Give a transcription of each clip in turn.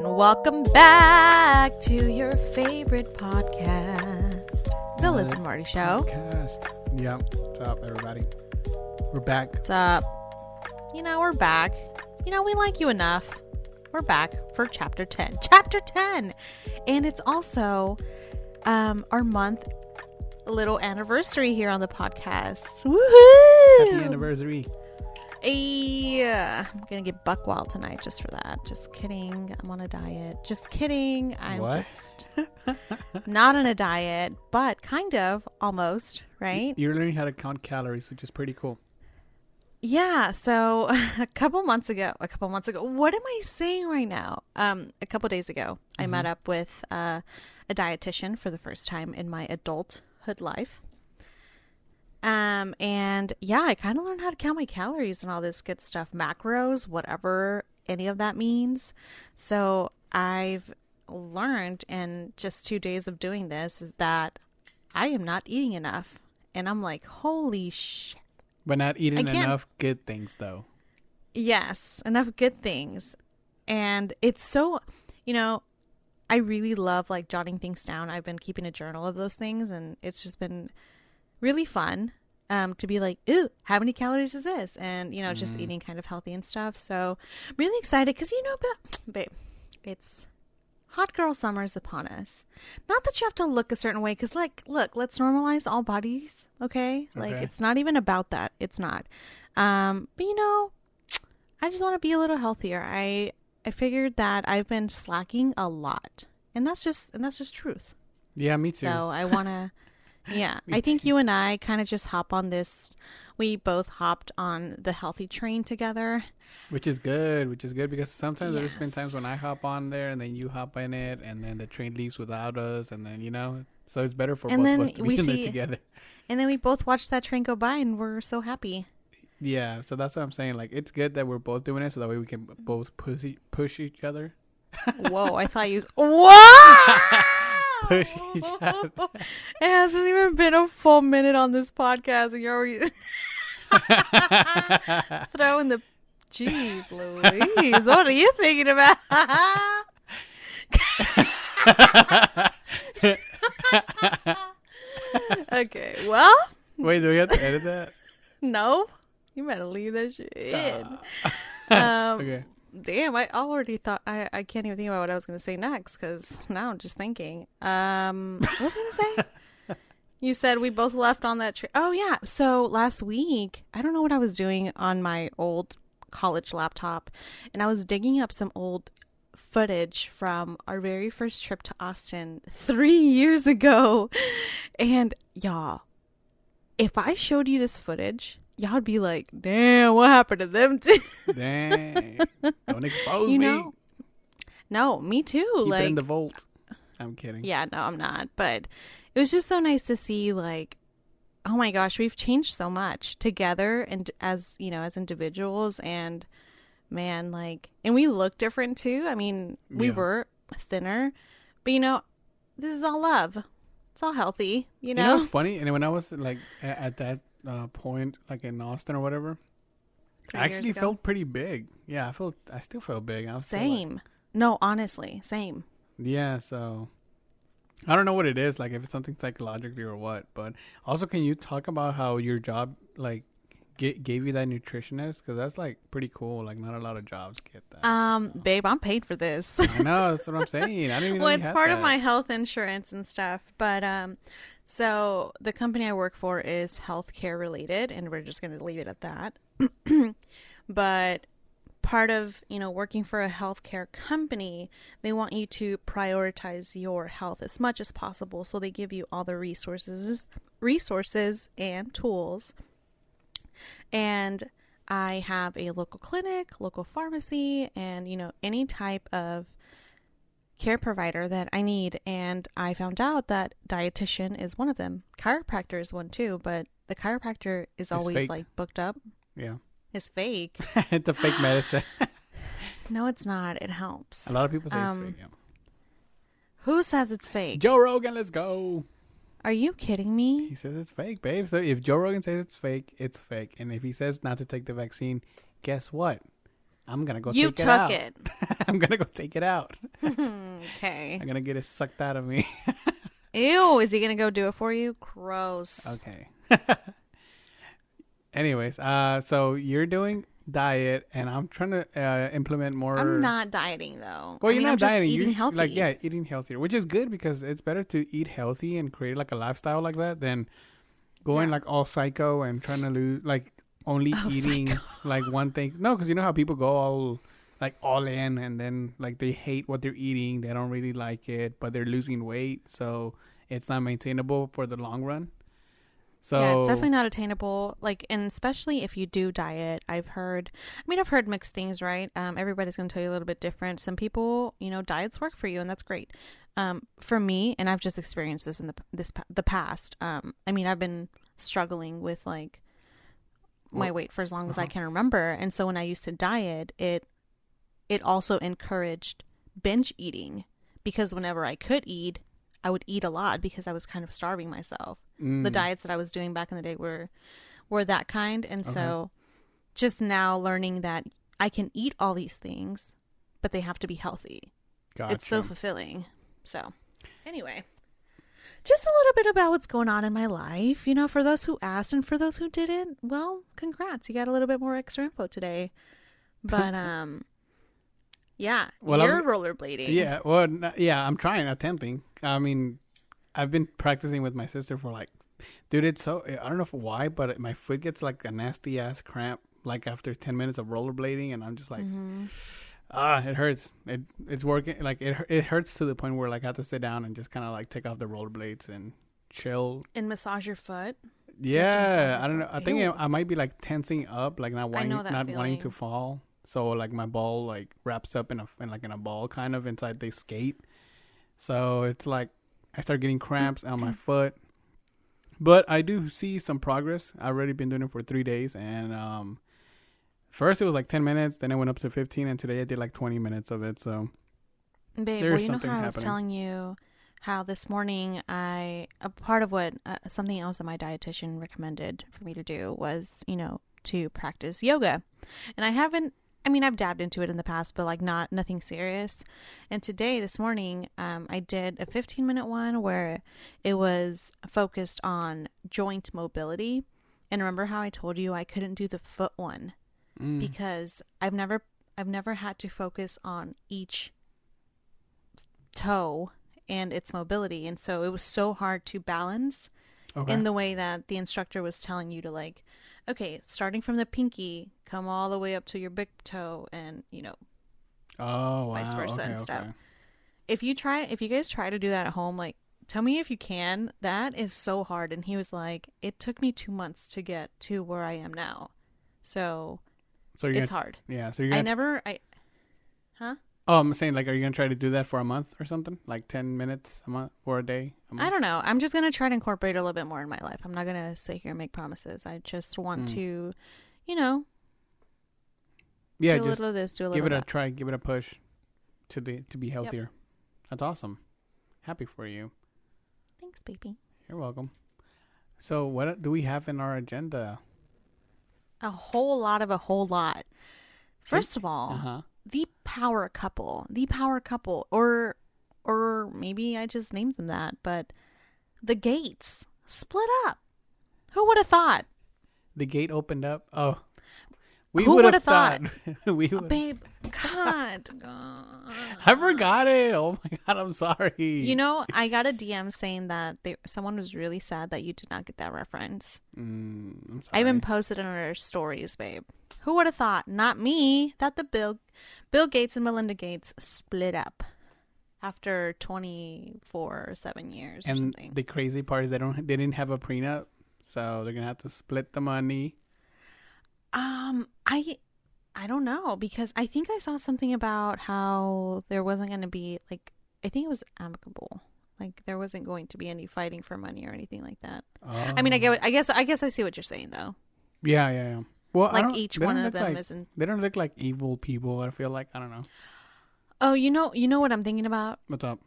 Welcome back to your favorite podcast, The Listen Marty Show. Podcast. Yeah. What's up, everybody? We're back. What's up? We're back. We like you enough. We're back for Chapter 10. Chapter 10! And it's also our month little anniversary here on the podcast. Woohoo! Happy anniversary. Yeah, I'm gonna get buck wild tonight just for that. Just kidding. I'm on a diet. Just kidding. I'm just not on a diet, but kind of, almost, right? You're learning how to count calories, which is pretty cool. Yeah. So a couple months ago. What am I saying right now? A couple days ago, I met up with a dietitian for the first time in my adulthood life. And yeah, I kind of learned how to count my calories and all this good stuff, macros, whatever any of that means. So I've learned in just 2 days of doing this is that I am not eating enough. And I'm like, holy shit. But not eating enough good things, though. Yes, enough good things. And it's so, I really love like jotting things down. I've been keeping a journal of those things, and it's just been really fun to be like, ooh, how many calories is this? And, just eating kind of healthy and stuff. So really excited because, babe, it's hot girl summer is upon us. Not that you have to look a certain way because, look, let's normalize all bodies, okay? Like, it's not even about that. It's not. But, I just want to be a little healthier. I figured that I've been slacking a lot. And that's just truth. Yeah, me too. So I want to... Yeah, I think you and I kind of just hop on this. We both hopped on the healthy train together. Which is good because sometimes there's been times when I hop on there and then you hop in it and then the train leaves without us and then, so it's better for both of us to be in there together. And then we both watched that train go by and we're so happy. Yeah, so that's what I'm saying. Like, it's good that we're both doing it so that way we can both push each other. Whoa, I thought you... What? Push each other. It hasn't even been a full minute on this podcast and you're already throwing the... Jeez Louise, what are you thinking about? Okay, well... Wait, do we have to edit that? No, you better leave that shit in. Okay. Damn, I already thought I can't even think about what I was going to say next because now I'm just thinking. What was I going to say? You said we both left on that trip. Oh yeah, so last week I don't know what I was doing on my old college laptop, and I was digging up some old footage from our very first trip to Austin 3 years ago, and y'all, if I showed you this footage, y'all would be like, damn, what happened to them two? Dang. Don't expose me. No, me too. Keep like it in the vault. I'm kidding. Yeah, no, I'm not. But it was just so nice to see, like, oh my gosh, we've changed so much together and as individuals. And man, like, and we look different too. I mean, we were thinner, but this is all love. It's all healthy, You know what's funny? And when I was like at that point, like in Austin or whatever, I actually felt pretty big. Yeah, I still felt big. Same. No, honestly, same. Yeah, so I don't know what it is, like if it's something psychologically or what, but also can you talk about how your job like gave you that nutritionist? Because that's like pretty cool. Like not a lot of jobs get that. So. Babe, I'm paid for this. I know, that's what I'm saying. I didn't even know it's part of my health insurance and stuff, but so the company I work for is healthcare related, and we're just going to leave it at that. But part of, working for a healthcare company, they want you to prioritize your health as much as possible. So they give you all the resources and tools. And I have a local clinic, local pharmacy, and, any type of care provider that I need. And I found out that dietitian is one of them. Chiropractor is one too, but the chiropractor is always fake. like booked up. Yeah. It's fake. It's a fake medicine. No, it's not. It helps. A lot of people say it's fake. Yeah. Who says it's fake? Joe Rogan, let's go. Are you kidding me? He says it's fake, babe. So if Joe Rogan says it's fake, it's fake. And if he says not to take the vaccine, guess what? I'm gonna go You take it out. took it. I'm gonna go take it out. Okay. I'm gonna get it sucked out of me. Ew, is he gonna go do it for you? Gross. Okay. Anyways, so you're doing diet, and I'm trying to implement more. I'm not dieting though. Well, you're not I'm just dieting. eating You're healthy. like eating healthier, which is good because it's better to eat healthy and create like a lifestyle like that than going like all psycho and trying to lose like only eating like one thing. No, because you know how people go all in, and then like they hate what they're eating. They don't really like it, but they're losing weight, so it's not maintainable for the long run. So yeah, it's definitely not attainable. Like, and especially if you do diet, I've heard mixed things, right? Everybody's going to tell you a little bit different. Some people, diets work for you, and that's great. For me, and I've just experienced this in the past. I've been struggling with like my weight for as long as I can remember, and so when I used to diet, it also encouraged binge eating because whenever I could eat, I would eat a lot because I was kind of starving myself. The diets that I was doing back in the day were that kind. And so just now learning that I can eat all these things, but they have to be healthy. Gotcha. It's so fulfilling. So anyway, just a little bit about what's going on in my life. For those who asked and for those who didn't, well, congrats. You got a little bit more extra info today. But, yeah, well, you're rollerblading. Yeah, well, I'm attempting. I mean, I've been practicing with my sister for like, dude, it's so, I don't know why, but my foot gets like a nasty ass cramp like after 10 minutes of rollerblading, and I'm just like, it hurts. It's working, like it hurts to the point where like I have to sit down and just kind of like take off the rollerblades and chill. And massage your foot? Yeah, I don't know. I think I might be like tensing up, like not wanting to fall. So like my ball like wraps up in a ball kind of inside the skate. So it's like I start getting cramps on my foot. But I do see some progress. I've already been doing it for 3 days, and first it was like 10 minutes, then it went up to 15, and today I did like 20 minutes of it. So babe, there's you know something how I was happening. telling you how this morning a part of what something else that my dietitian recommended for me to do was, to practice yoga. And I've dabbed into it in the past, but like nothing serious. And this morning, I did a 15-minute one where it was focused on joint mobility. And remember how I told you I couldn't do the foot one because I've never had to focus on each toe and its mobility. And so it was so hard to balance in the way that the instructor was telling you to like, okay, starting from the pinky, come all the way up to your big toe, and vice versa and stuff. If you guys try to do that at home, like tell me if you can. That is so hard. And he was like, it took me 2 months to get to where I am now. So it's hard. Yeah. So you're huh? Oh, I'm saying, like, are you going to try to do that for a month or something? Like 10 minutes a month for a day? I don't know. I'm just going to try to incorporate a little bit more in my life. I'm not going to sit here and make promises. I just want to, do a little of this, do a little give of it that. a try, give it a push to be healthier. Yep. That's awesome. Happy for you. Thanks, baby. You're welcome. So what do we have in our agenda? A whole lot. First of all, the power couple, or maybe I just named them that, but the Gates split up. Who would have thought? The gate opened up. Oh, we would have thought? Babe, God. I forgot it. Oh my God, I'm sorry. I got a DM saying that someone was really sad that you did not get that reference. I'm sorry. I even posted it on our stories, babe. Who would have thought? Not me. That the Bill Gates and Melinda Gates split up after 7 years or something. And the crazy part is they didn't have a prenup, so they're gonna have to split the money. I don't know, because I think I saw something about how there wasn't going to be like, I think it was amicable. Like there wasn't going to be any fighting for money or anything like that. Oh. I mean, I guess I see what you're saying though. Yeah. Well, like each one of them isn't. They don't look like evil people. I feel like, I don't know. Oh, you know what I'm thinking about? What's up?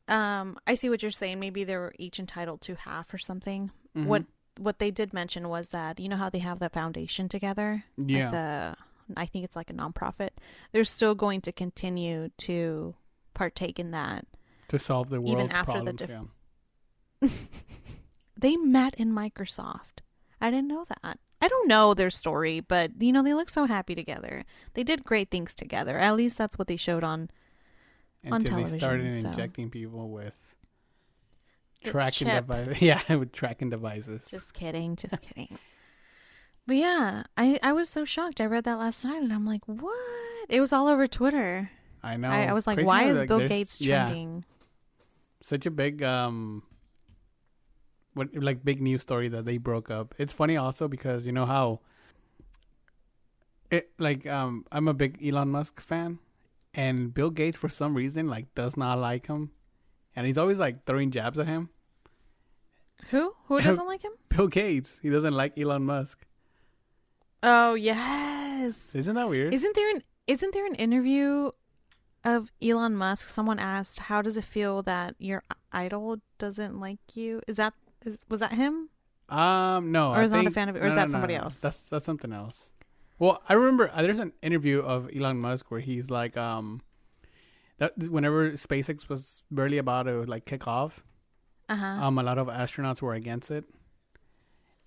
I see what you're saying. Maybe they were each entitled to half or something. Mm-hmm. What they did mention was that, you know how they have the foundation together? Yeah. I think it's like a nonprofit. They're still going to continue to partake in that. To solve the world's even after problems. They met in Microsoft. I didn't know that. I don't know their story, but, you know, they look so happy together. They did great things together. At least that's what they showed on television. Until they started injecting people with tracking devices. Yeah, with tracking devices. Just kidding. Just kidding. But yeah, I was so shocked. I read that last night and I'm like, what? It was all over Twitter. I know. I was like, Crazy why how, is like, Bill Gates trending? Yeah, such a big big news story that they broke up. It's funny also because you know how I'm a big Elon Musk fan, and Bill Gates for some reason like does not like him, and he's always like throwing jabs at him. Who doesn't like him? Bill Gates. He doesn't like Elon Musk. Oh yes. Isn't that weird? Isn't there an interview of Elon Musk? Someone asked, "How does it feel that your idol doesn't like you?" Was that him? No. Or is not a fan of it? Or is that somebody else? That's something else. Well, I remember there's an interview of Elon Musk where he's like, that whenever SpaceX was barely about to like kick off, a lot of astronauts were against it,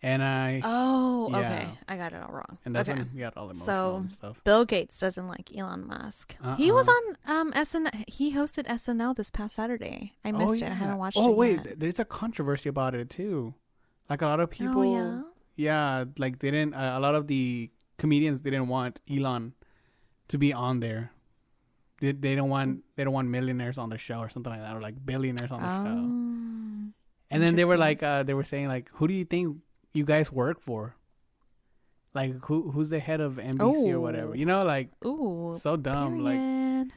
and okay, I got it all wrong. And that's when we got all emotional and stuff. Bill Gates doesn't like Elon Musk. He was on SNL. He hosted SNL this past Saturday. I missed it. I haven't watched it. Oh wait, yet. There's a controversy about it too. Like a lot of people, like they didn't. A lot of the comedians didn't want Elon to be on there. They don't want millionaires on the show or something like that, or like billionaires on the show. And then they were like, they were saying like, who do you think you guys work for? Like who's the head of NBC or whatever? You know, like so dumb. Period. Like,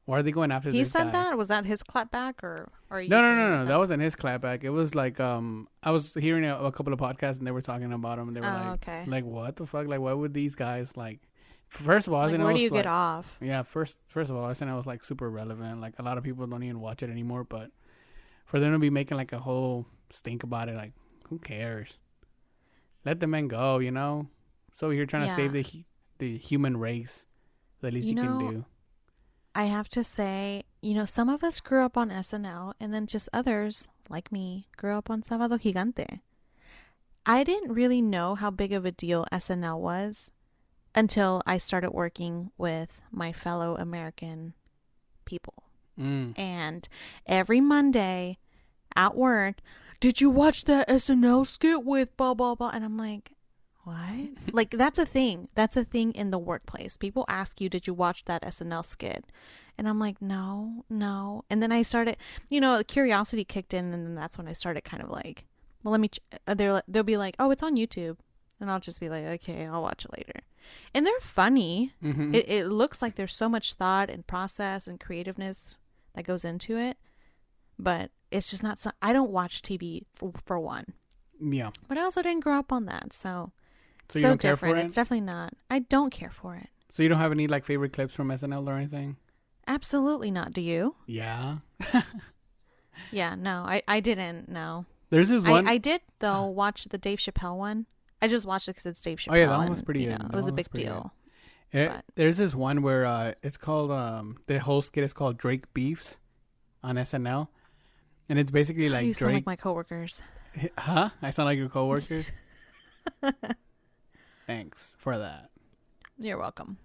why are they going after this guy? He said that? Was that his clapback or are you? No. That wasn't his clapback. It was like I was hearing a couple of podcasts and they were talking about him and they were like what the fuck? Like why would these guys like? First of all, like, where do you get off? Yeah, first of all, I was like super relevant. Like a lot of people don't even watch it anymore, but for them to be making like a whole stink about it, like who cares? Let the man go, you know. So you're trying to save the human race. The least you can do. I have to say, you know, some of us grew up on SNL, and then just others, like me, grew up on Sábado Gigante. I didn't really know how big of a deal SNL was until I started working with my fellow American people. And every Monday at work, did you watch that SNL skit with blah, blah, blah? And I'm like, what? Like, that's a thing. That's a thing in the workplace. People ask you, did you watch that SNL skit? And I'm like, no. And then I started, you know, curiosity kicked in. And then that's when I started kind of like, well, let me, they'll be like, oh, it's on YouTube. And I'll just be like, okay, I'll watch it later. And they're funny. Mm-hmm. It looks like there's so much thought and process and creativeness that goes into it. But it's just not, I don't watch TV for one. Yeah. But I also didn't grow up on that. So you don't care for it? It's definitely not. I don't care for it. So you don't have any like favorite clips from SNL or anything? Absolutely not. Do you? Yeah. Yeah, no. I didn't, no. There's this one. I did, though, watch the Dave Chappelle one. I just watched it because it's Dave Chappelle. Oh, yeah, that one was pretty good. It was a big deal. There's this one where it's called, the whole skit is called Drake Beefs on SNL. And it's basically like you Drake. sound like my coworkers. Huh? I sound like your coworkers? Thanks for that. You're welcome.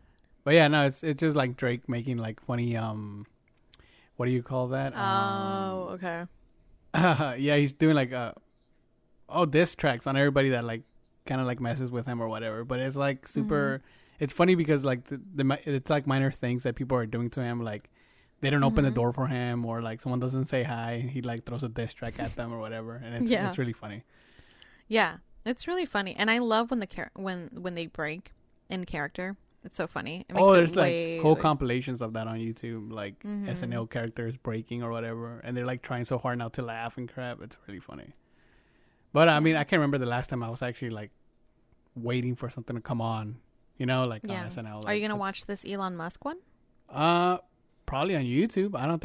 But yeah, no, it's just like Drake making like funny, what do you call that? Oh, okay. Yeah, he's doing like, diss tracks on everybody that like kind of like messes with him or whatever. But it's like super, it's funny because like it's like minor things that people are doing to him. Like they don't open the door for him, or like someone doesn't say hi. He like throws a diss track at them or whatever. And it's really funny. Yeah. It's really funny, and I love when when they break in character. It's so funny. It makes there's like whole compilations of that on YouTube, like SNL characters breaking or whatever, and they're like trying so hard not to laugh and crap. It's really funny. But I mean, I can't remember the last time I was actually like waiting for something to come on, you know, like on SNL. Like, are you gonna watch this Elon Musk one? probably on YouTube. I don't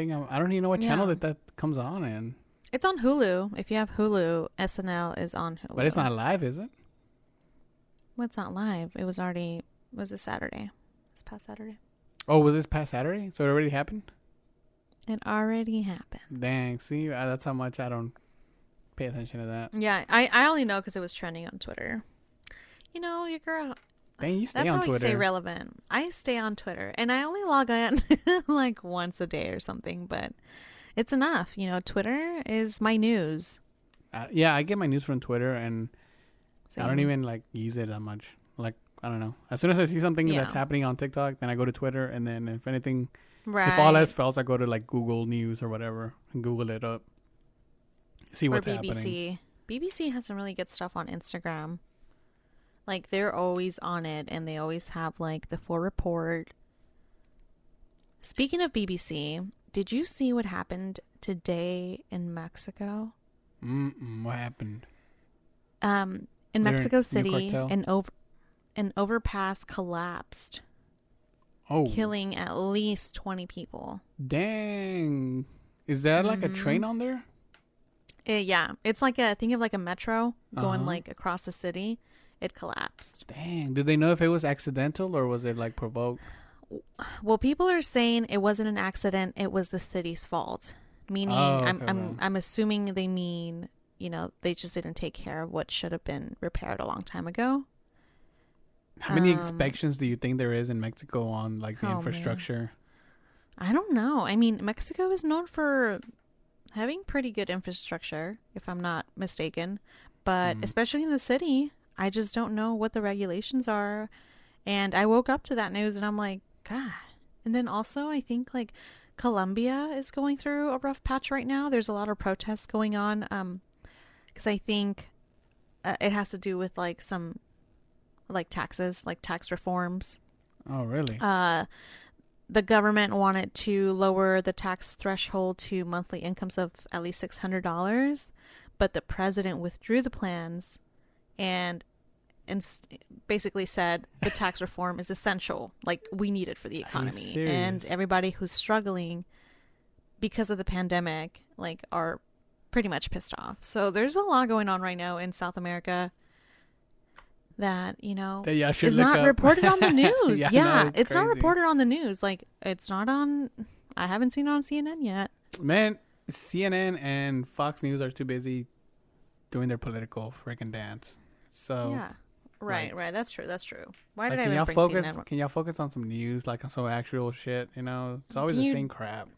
even know what channel that comes on in. It's on Hulu. If you have Hulu, SNL is on Hulu. But it's not live, is it? Well, it's not live. It was it Saturday? This past Saturday. Oh, was this past Saturday? So it already happened? It already happened. Dang, see, that's how much I don't pay attention to that. Yeah, I only know because it was trending on Twitter. You know, your girl. Dang, you stay on That's how Twitter. I stay relevant. I stay on Twitter, and I only log on like once a day or something, but it's enough. You know, Twitter is my news. Yeah, I get my news from Twitter, and Same. I don't even like use it that much. Like, I don't know. As soon as I see something that's happening on TikTok, then I go to Twitter, and then if anything, if all else fails, I go to like Google News or whatever and Google it up. See what's happening. BBC has some really good stuff on Instagram. Like, they're always on it, and they always have like the full report. Speaking of BBC, did you see what happened today in Mexico? What happened? In Mexico City, an overpass collapsed. Oh. Killing at least 20 people. Dang. Is that like a train on there? Yeah. It's like think of like a metro going like across the city. It collapsed. Dang. Did they know if it was accidental or was it like provoked? Well, people are saying it wasn't an accident. It was the city's fault. Meaning, I'm assuming they mean, you know, they just didn't take care of what should have been repaired a long time ago. How many inspections do you think there is in Mexico on like the infrastructure? Man. I don't know. I mean, Mexico is known for having pretty good infrastructure, if I'm not mistaken. But especially in the city, I just don't know what the regulations are. And I woke up to that news and I'm like, God. And then also I think like Colombia is going through a rough patch right now. There's a lot of protests going on. Because I think it has to do with like some like taxes, like tax reforms. Oh, really? The government wanted to lower the tax threshold to monthly incomes of at least $600, but the president withdrew the plans and basically said the tax reform is essential, like we need it for the economy. And everybody who's struggling because of the pandemic, like, are pretty much pissed off. So there's a lot going on right now in South America that, you know, is not reported on the news. No, it's not reported on the news. Like, it's not on, I haven't seen it on CNN yet. Man, CNN and Fox News are too busy doing their political freaking dance. So yeah, right. That's true. Why like, did I bring CNN? Can y'all focus on some news, like on some actual shit? You know, it's always the same crap.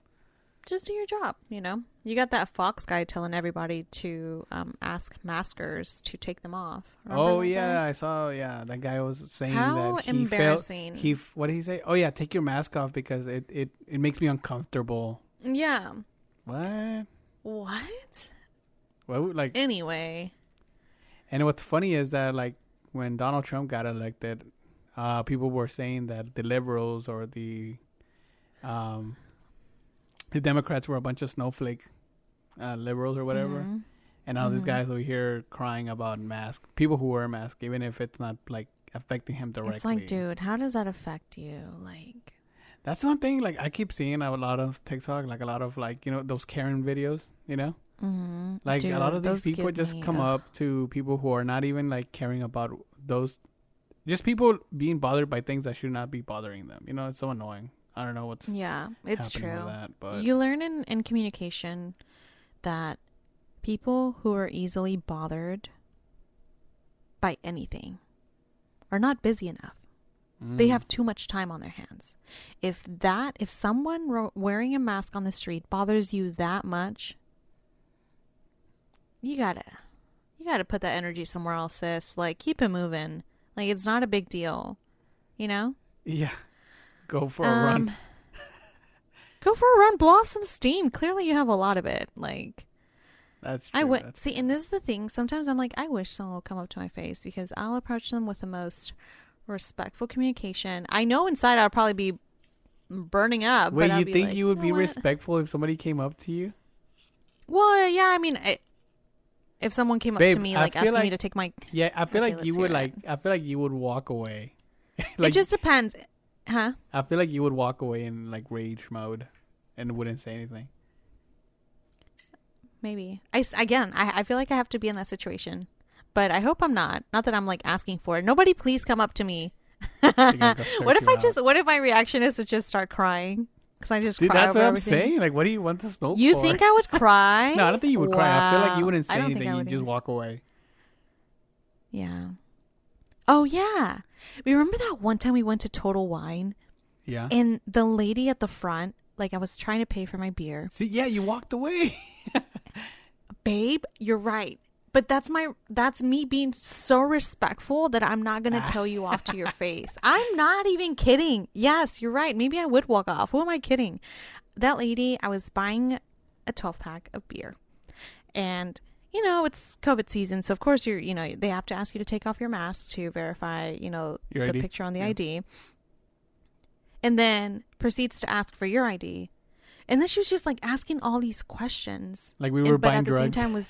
Just do your job, you know. You got that Fox guy telling everybody to ask maskers to take them off. Remember I saw. Yeah, that guy was saying how that embarrassing. What did he say? Oh yeah, take your mask off because it makes me uncomfortable. Yeah. What? Well, like anyway. And what's funny is that like when Donald Trump got elected, people were saying that the liberals or the Democrats were a bunch of snowflake liberals or whatever. And now these guys over here crying about masks. People who wear masks, even if it's not like affecting him directly. It's like, dude, how does that affect you? Like, that's one thing. Like, I keep seeing a lot of TikTok, like a lot of like, you know, those Karen videos, you know? Like, dude, a lot of these people just come up to people who are not even like caring about those, just people being bothered by things that should not be bothering them. You know, it's so annoying. I don't know what's it's true. With that, but you learn in communication that people who are easily bothered by anything are not busy enough. They have too much time on their hands. If someone wearing a mask on the street bothers you that much, you gotta put that energy somewhere else, sis. Like, keep it moving. Like, it's not a big deal, you know? Yeah. Go for a run. Go for a run. Blow off some steam. Clearly, you have a lot of it. Like, that's true. See, and this is the thing. Sometimes I'm like, I wish someone would come up to my face because I'll approach them with the most respectful communication. I know inside I'll probably be burning up. Wait, but you think like, you would be respectful if somebody came up to you? Well, yeah. I mean, if someone came up to me like asking me to take my I feel like you would I feel like you would walk away. Like, it just depends. Huh? I feel like you would walk away in like rage mode. and wouldn't say anything. Maybe. I feel like I have to be in that situation. But I hope I'm not. Not that I'm like asking for it. Nobody please come up to me. What if my reaction is to just start crying? Because I just Dude, cry that's over what I'm everything. saying. Like, what do you want to smoke You for? think I would cry? No, I don't think you would cry. I feel like you wouldn't say I don't think anything. I You would just either. walk away. Yeah. Oh, yeah. Remember that one time we went to Total Wine? Yeah. And the lady at the front, like I was trying to pay for my beer. See, yeah, you walked away. Babe, you're right. But that's me being so respectful that I'm not going to tell you off to your face. I'm not even kidding. Yes, you're right. Maybe I would walk off. Who am I kidding? That lady, I was buying a 12-pack of beer. And, it's COVID season. So, of course, they have to ask you to take off your mask to verify, Your the ID? picture on the Yeah. ID. And then proceeds to ask for your ID. And then she was just like asking all these questions. Like we were but buying at the drugs. same time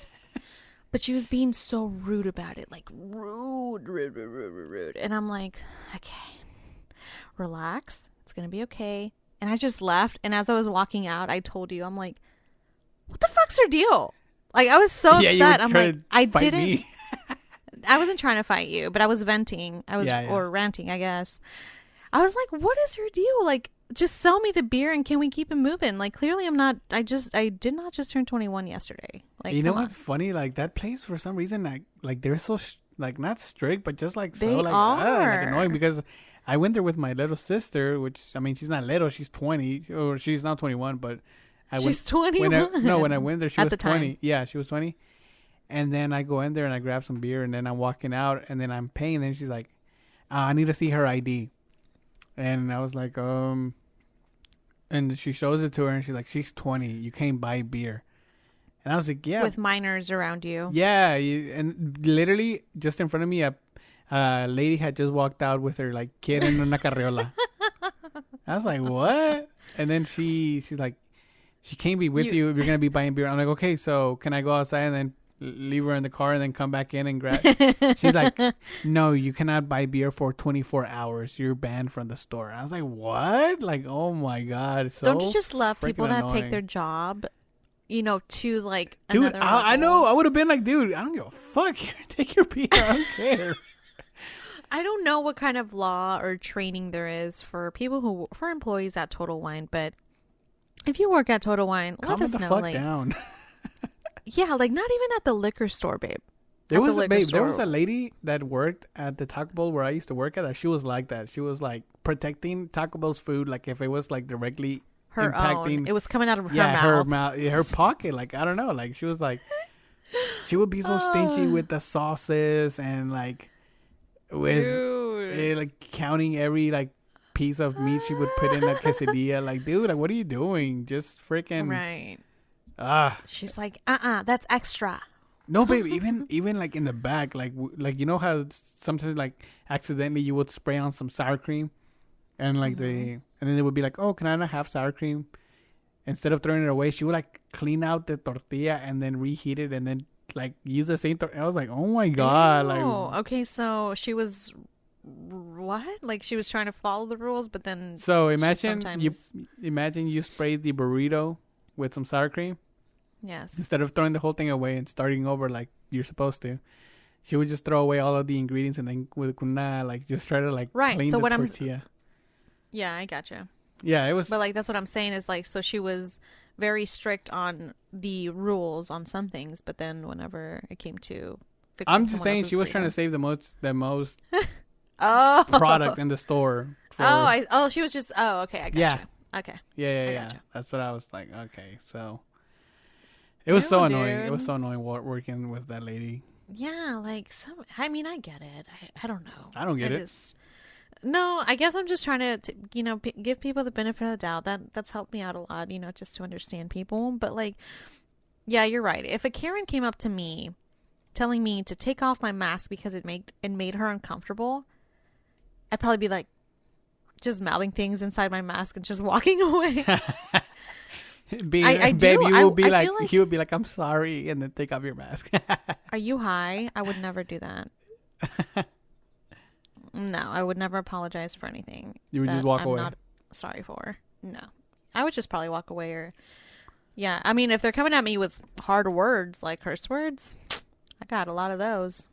but she was being so rude about it. Like rude. And I'm like, okay, relax. It's going to be okay. And I just left. And as I was walking out, I told you, I'm like, what the fuck's her deal? Like, I was so Yeah, you upset. were I'm trying like, to I fight didn't. me. I wasn't trying to fight you, but I was venting. Or ranting, I guess. I was like, what is your deal? Like, just sell me the beer and can we keep it moving? Like, clearly I'm not, I did not just turn 21 yesterday. Like, You know come on. what's funny? Like, that place, for some reason, like they're so, like, not strict, but just like, so, They like, are. like annoying because I went there with my little sister, which, I mean, she's not little, she's 20, or she's now 21, but She's 21. when I went there, she At was the 20. time. Yeah, she was 20. And then I go in there and I grab some beer and then I'm walking out and then I'm paying. And then she's like, I need to see her ID. And I was like, and she shows it to her and she's like, she's 20. You can't buy beer. And I was like, yeah. With minors around you. Yeah. And literally just in front of me, a lady had just walked out with her like kid in una carriola. I was like, what? And then she's like, she can't be with you if you're going to be buying beer. I'm like, okay, so can I go outside and then leave her in the car and then come back in and grab? She's like, no, you cannot buy beer for 24 hours. You're banned from the store. I was like, what? Like, oh my God. So don't you just love people that annoying. take their job, to like dude, another I know. level? I would have been like, dude, I don't give a fuck. Take your beer. I don't care. I don't know what kind of law or training there is for for employees at Total Wine, but if you work at Total Wine, Calm let us the know. fuck Like, down. yeah, like not even at the liquor store, babe. There At the was liquor store. there was a lady that worked at the Taco Bell where I used to work at. That she was like that. She was like protecting Taco Bell's food, like if it was like directly Her impacting. own. It was coming out of her Yeah, mouth. her mouth, her pocket. Like I don't know. Like she was like, she would be so stingy with the sauces and like with like counting every like piece of meat she would put in a quesadilla. Like, dude, like what are you doing? Just freaking Right. She's like, that's extra. No, babe. Even like in the back, like you know how sometimes like accidentally you would spray on some sour cream, and like and then they would be like, oh, can I not have sour cream? Instead of throwing it away, she would like clean out the tortilla and then reheat it and then like use the same tortilla. I was like, oh my God. Oh, Like, okay. So she was what? Like she was trying to follow the rules, but then so imagine sometimes... you spray the burrito with some sour cream. Yes. Instead of throwing the whole thing away and starting over like you're supposed to, she would just throw away all of the ingredients and then with kuna like just try to like clean so the what tortilla. Yeah, I gotcha. Yeah, it was. But like that's what I'm saying is like so she was very strict on the rules on some things, but then whenever it came to fixing I'm just saying she was trying to save the most product in the store. She was just okay, I gotcha. Okay. Yeah. That's what I was like. Okay, so it was so annoying. Dude. It was so annoying working with that lady. Yeah, like I mean, I get it. I don't know. I don't get it. No, I guess I'm just trying to give people the benefit of the doubt. That's helped me out a lot, just to understand people. But like, yeah, you're right. If a Karen came up to me telling me to take off my mask because it made her uncomfortable, I'd probably be like just mouthing things inside my mask and just walking away. Babe, you will be like, he would be like, I'm sorry, and then take off your mask. Are you high? I would never do that. No, I would never apologize for anything. You would just walk away. I'm not sorry for. No, I would just probably walk away. Or yeah, I mean, if they're coming at me with hard words like curse words, I got a lot of those.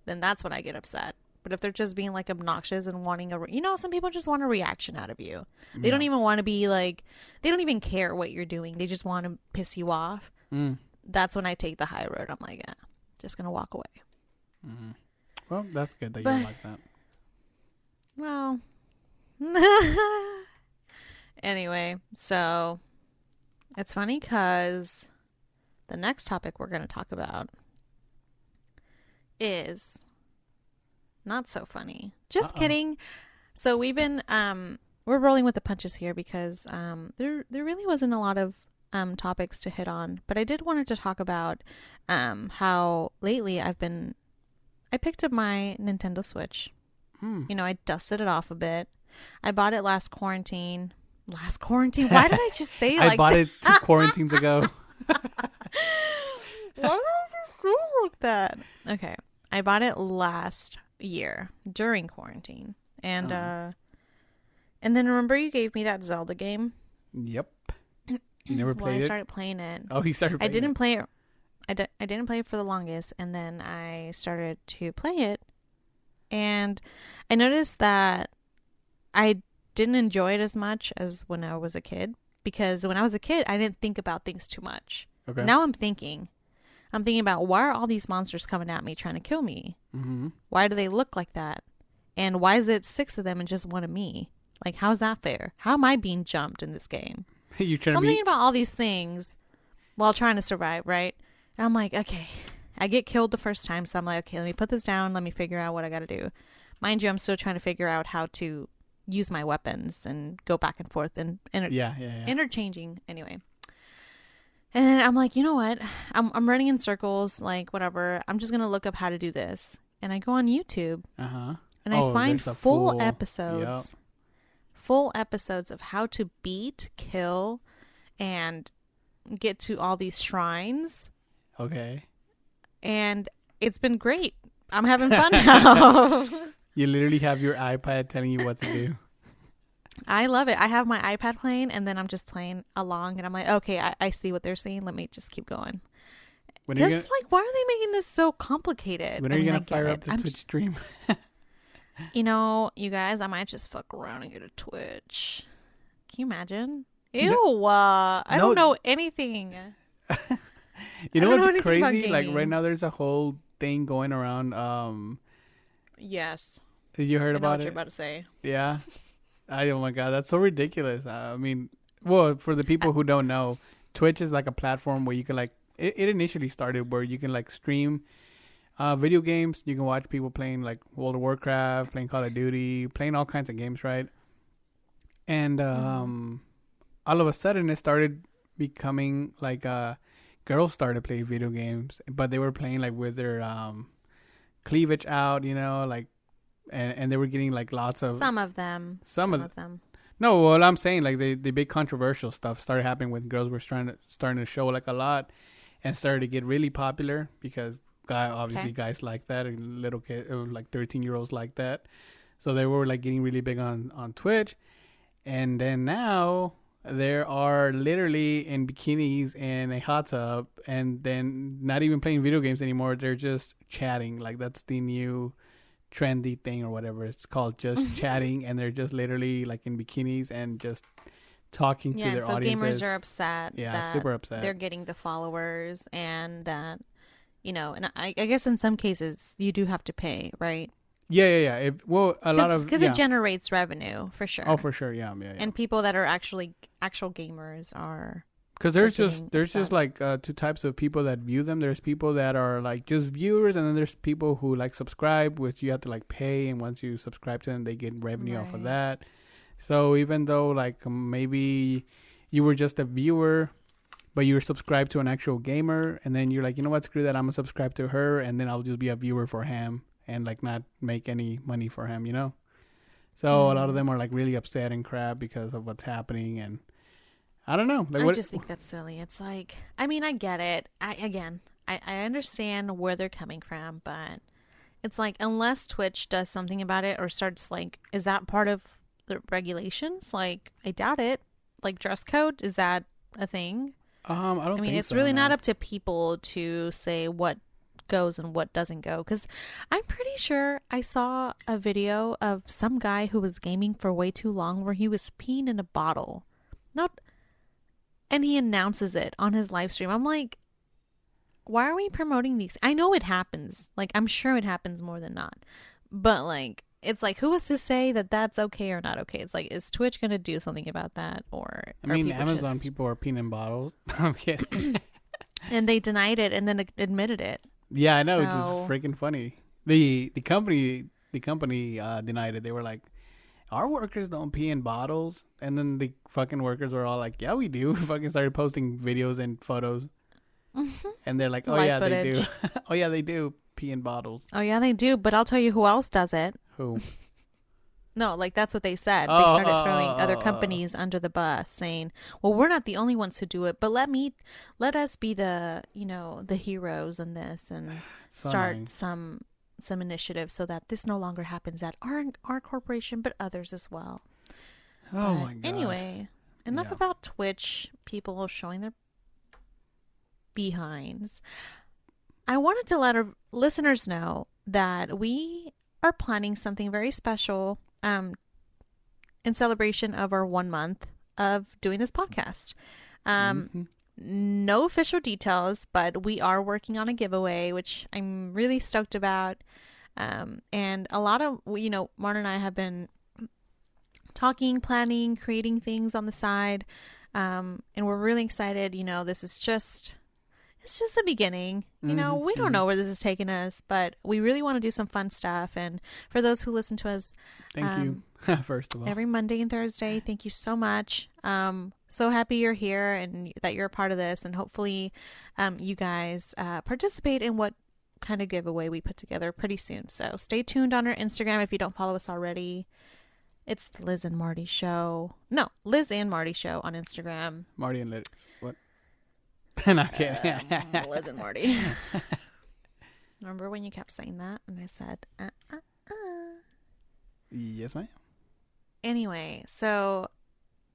Then that's when I get upset. But if they're just being like obnoxious and wanting some people just want a reaction out of you. They don't even want to be like, they don't even care what you're doing. They just want to piss you off. That's when I take the high road. I'm like, yeah, just gonna walk away. Well, that's good that you're like that. Well, anyway, so it's funny because the next topic we're going to talk about is not so funny. Just kidding. So we've been we're rolling with the punches here because there really wasn't a lot of topics to hit on, but I did wanted to talk about how lately I picked up my Nintendo Switch. You know, I dusted it off a bit. I bought it last quarantine. Last quarantine? Why did I just say it like that? I bought it 2 quarantines ago. Why did I just say it like that? Okay. I bought it last year during quarantine. And then remember you gave me that Zelda game? Yep. You never played it? I started playing it. Oh, he started playing it. I didn't play it. I didn't play it for the longest, and then I started to play it, and I noticed that I didn't enjoy it as much as when I was a kid, because when I was a kid, I didn't think about things too much. Okay. Now I'm thinking about, why are all these monsters coming at me trying to kill me? Why do they look like that? And why is it 6 of them and just 1 of me? Like, how's that fair? How am I being jumped in this game? I'm thinking about all these things while trying to survive, right? And I'm like, okay, I get killed the first time, so I'm like, okay, let me put this down. Let me figure out what I got to do. Mind you, I'm still trying to figure out how to use my weapons and go back and forth and interchanging anyway. And then I'm like, you know what? I'm running in circles, like whatever. I'm just gonna look up how to do this, and I go on YouTube, and I find full episodes of how to beat, kill, and get to all these shrines. Okay. And it's been great. I'm having fun now. You literally have your iPad telling you what to do. I love it. I have my iPad playing, and then I'm just playing along, and I'm like, okay, I see what they're saying. Let me just keep going. Just like, why are they making this so complicated? When are you going to fire up the Twitch stream? You know, you guys, I might just fuck around and get a Twitch. Can you imagine? Ew. I don't know anything. You know what's crazy? Like right now there's a whole thing going around. Yes. Did you heard I know about what it? you're about to say. Yeah. Oh my God, that's so ridiculous. I mean, well, for the people who don't know, Twitch is like a platform where you can like, it initially started where you can like stream video games. You can watch people playing like World of Warcraft, playing Call of Duty, playing all kinds of games, right? And all of a sudden it started becoming like girls started playing video games, but they were playing like with their cleavage out, you know, like, and they were getting like lots of some of them. No, well, I'm saying like the big controversial stuff started happening when girls were starting to show like a lot, and started to get really popular because guys like that, and little kids like 13-year-olds like that, so they were like getting really big on Twitch, and then now there are literally in bikinis and a hot tub, and then not even playing video games anymore. They're just chatting. Like that's the new trendy thing or whatever it's called, just chatting, and they're just literally like in bikinis and just talking to their audiences. Gamers are upset. Yeah, super upset. They're getting the followers, and that, you know, and I guess in some cases you do have to pay, right? Yeah. Because it generates revenue for sure. Oh, for sure, yeah. And people that are actual gamers are. Because there's just like 2 types of people that view them. There's people that are like just viewers, and then there's people who like subscribe, which you have to like pay, and once you subscribe to them, they get revenue off of that. So even though like maybe you were just a viewer, but you're subscribed to an actual gamer, and then you're like, you know what, screw that, I'm gonna subscribe to her, and then I'll just be a viewer for him and like not make any money for him, you know. So a lot of them are like really upset and crap because of what's happening, and I don't know. Like, I just think that's silly. It's like, I mean, I get it. I understand where they're coming from, but it's like, unless Twitch does something about it or starts like, is that part of the regulations? Like, I doubt it. like dress code? Is that a thing? I don't I mean, think it's so. really not No. up to people to say what goes and what doesn't go. Because I'm pretty sure I saw a video of some guy who was gaming for way too long where he was peeing in a bottle. Not, and he announces it on his live stream. I'm like, why are we promoting these? I know it happens. Like, I'm sure it happens more than not. But, like, it's like, who is to say that that's okay or not okay? It's like, is Twitch going to do something about that? Or I are mean, people Amazon just... people are peeing in bottles. I'm kidding. And they denied it and then admitted it. Yeah, I know. It's just So, freaking funny. The company denied it. They were like, our workers don't pee in bottles. And then the fucking workers were all like, yeah, we do. Fucking started posting videos and photos. And they're like, oh, live yeah, they do. footage. Oh, yeah, they do pee in bottles. Oh, yeah, they do. But I'll tell you who else does it. Who? No, like that's what they said. They Oh, started throwing other companies under the bus, saying, "Well, we're not the only ones who do it, but let us be the, the heroes in this and So start annoying. some initiative so that this no longer happens at our corporation, but others as well." Oh, But my God. anyway, enough Yeah. about Twitch people showing their behinds. I wanted to let our listeners know that we are planning something very special in celebration of our 1 month of doing this podcast. Mhm. No official details, but we are working on a giveaway, which I'm really stoked about. And a lot of, Martin and I have been talking, planning, creating things on the side. And we're really excited. This is it's just the beginning. We don't know where this is taking us, but we really want to do some fun stuff. And for those who listen to us, Thank you, first of all. every Monday and Thursday, thank you so much. So happy you're here and that you're a part of this. And hopefully, you guys participate in what kind of giveaway we put together pretty soon. So stay tuned on our Instagram if you don't follow us already. It's the Liz and Marty Show. No, Liz and Marty Show on Instagram. Marty and Lit. What? Not kidding. Liz and Marty. Remember when you kept saying that? And I said, Yes, ma'am. Anyway, so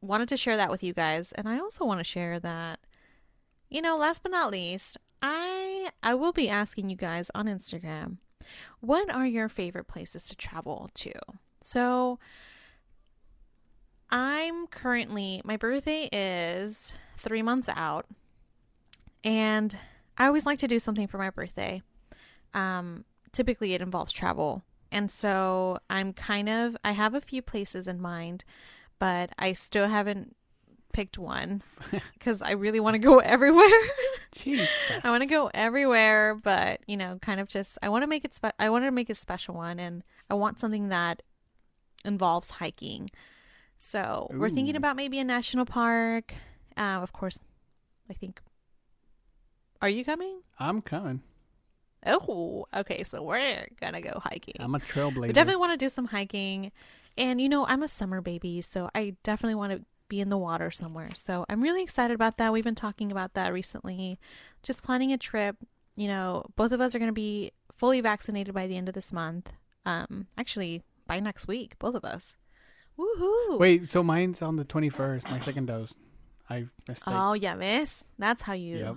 wanted to share that with you guys. And I also want to share that, last but not least, I will be asking you guys on Instagram, what are your favorite places to travel to? So my birthday is 3 months out. And I always like to do something for my birthday. Typically it involves travel. And so I have a few places in mind, but I still haven't picked one because I really want to go everywhere. Jesus. I want to go everywhere, but kind of just, I want to make it, I want to make a special one, and I want something that involves hiking. So we're thinking Ooh. about maybe a national park. Of course, I think. Are you coming? I'm coming. Oh, okay. So we're gonna go hiking. I'm a trailblazer. We definitely want to do some hiking. And I'm a summer baby, so I definitely want to be in the water somewhere. So I'm really excited about that. We've been talking about that recently. Just planning a trip. Both of us are going to be fully vaccinated by the end of this month. Actually, by next week, both of us. Woohoo! Wait, so mine's on the 21st, my second dose. I missed it. Oh, yeah, miss. That's how you... Yep.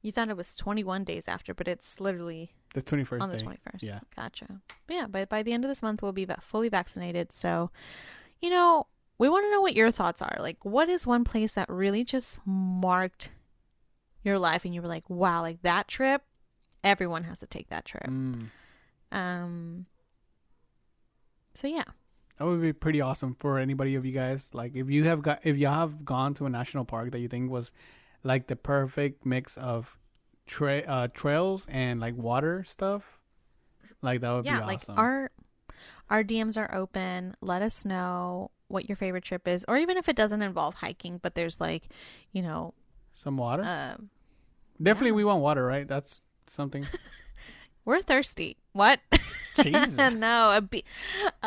You thought it was 21 days after, but it's literally The 21st on the day. 21st. Yeah. Gotcha. But yeah, by the end of this month, we'll be fully vaccinated. So, we want to know what your thoughts are. Like, what is one place that really just marked your life and you were like, wow, like that trip, everyone has to take that trip. So yeah. That would be pretty awesome for anybody of you guys. Like, if you have gone to a national park that you think was like the perfect mix of trails and like water stuff, like that would be awesome. Like our DMs are open. Let us know what your favorite trip is, or even if it doesn't involve hiking, but there's like, some water. Definitely, we want water, right? That's something. We're thirsty. What? Jesus. No,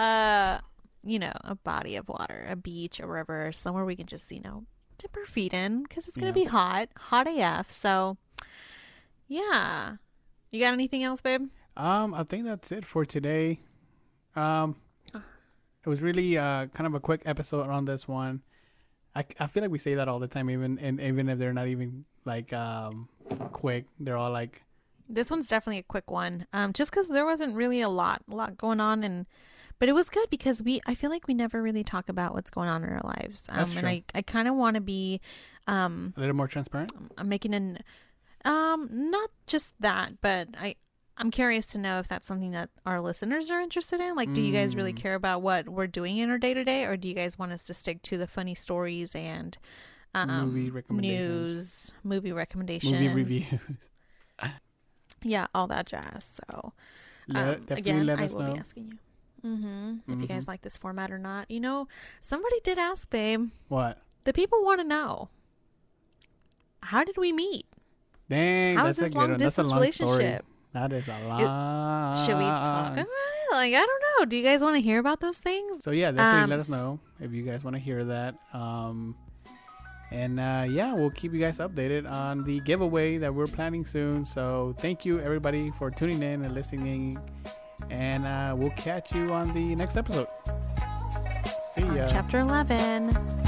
a body of water, a beach, a river, somewhere we can just, dip our feet in because it's gonna be hot AF. So, yeah. You got anything else, babe? I think that's it for today. It was really kind of a quick episode on this one. I feel like we say that all the time, even if they're not even like quick. They're all like. This one's definitely a quick one. Just because there wasn't really a lot going on, but it was good because I feel like we never really talk about what's going on in our lives. That's and true. I kind of want to be A little more transparent. I'm making not just that, but I'm curious to know if that's something that our listeners are interested in. Like, do you guys really care about what we're doing in our day to day, or do you guys want us to stick to the funny stories and Movie recommendations. news, movie recommendations, Movie reviews. yeah, all that jazz. So, Definitely again, let I us will know. be asking you if you guys like this format or not. You know, somebody did ask, babe. What? The people want to know, how did we meet? Dang, How that's is a this good long one. That's a distance long relationship? story. That is a long. Should we talk about it? Like, I don't know. Do you guys want to hear about those things? So yeah, definitely let us know if you guys want to hear that. And yeah, we'll keep you guys updated on the giveaway that we're planning soon. So thank you everybody for tuning in and listening. And we'll catch you on the next episode. See ya. Chapter 11.